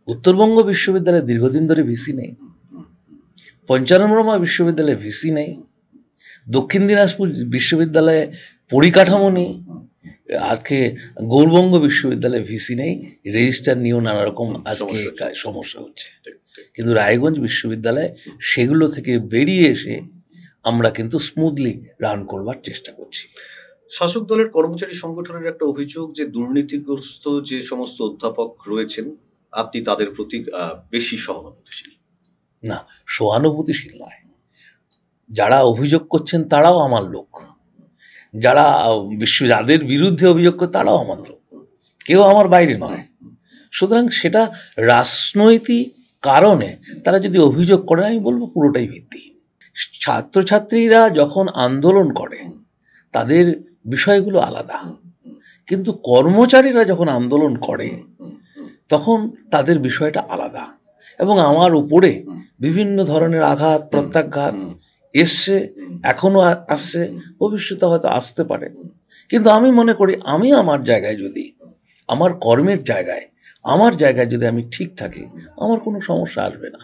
উত্তরবঙ্গ বিশ্ববিদ্যালয়ে দীর্ঘদিন ধরে ভিসি নেই, পঞ্চাননব্রহ্মা বিশ্ববিদ্যালয়ে ভিসি নেই, দক্ষিণ দিনাজপুর বিশ্ববিদ্যালয়ে পরিকাঠামো নেই, আজকে গৌরবঙ্গ বিশ্ববিদ্যালয়ে ভিসি নেই, রেজিস্টার নিয়েও নানা রকম আজকে সমস্যা হচ্ছে। কিন্তু রায়গঞ্জ বিশ্ববিদ্যালয়ে সেগুলো থেকে বেরিয়ে এসে আমরা কিন্তু স্মুথলি রান করবার চেষ্টা করছি। শাসক দলের কর্মচারী সংগঠনের একটা অভিযোগ যে দুর্নীতিগ্রস্ত যে সমস্ত অধ্যাপক রয়েছেন আপনি তাদের প্রতি বেশি সহানুভূতিশীল। না, সহানুভূতিশীল নয়, যারা অভিযোগ করছেন তারাও আমার লোক, যারা যাদের বিরুদ্ধে অভিযোগ করে তারাও আমার লোক, কেউ আমার বাইরে নয়। সুতরাং সেটা রাজনৈতিক কারণে তারা যদি অভিযোগ করে, আমি বলবো পুরোটাই ভিত্তিহীন। ছাত্রছাত্রীরা যখন আন্দোলন করে তাদের বিষয়গুলো আলাদা, কিন্তু কর্মচারীরা যখন আন্দোলন করে তখন তাদের বিষয়টা আলাদা। এবং আমার উপরে বিভিন্ন ধরনের আঘাত প্রত্যাঘাত এসছে, এখনো আসছে, ভবিষ্যতে হয়তো আসতে পারে। কিন্তু আমি মনে করি আমি আমার জায়গায় যদি, আমার কর্মের জায়গায়, আমার জায়গায় যদি আমি ঠিক থাকি, আমার কোনো সমস্যা আসবে না।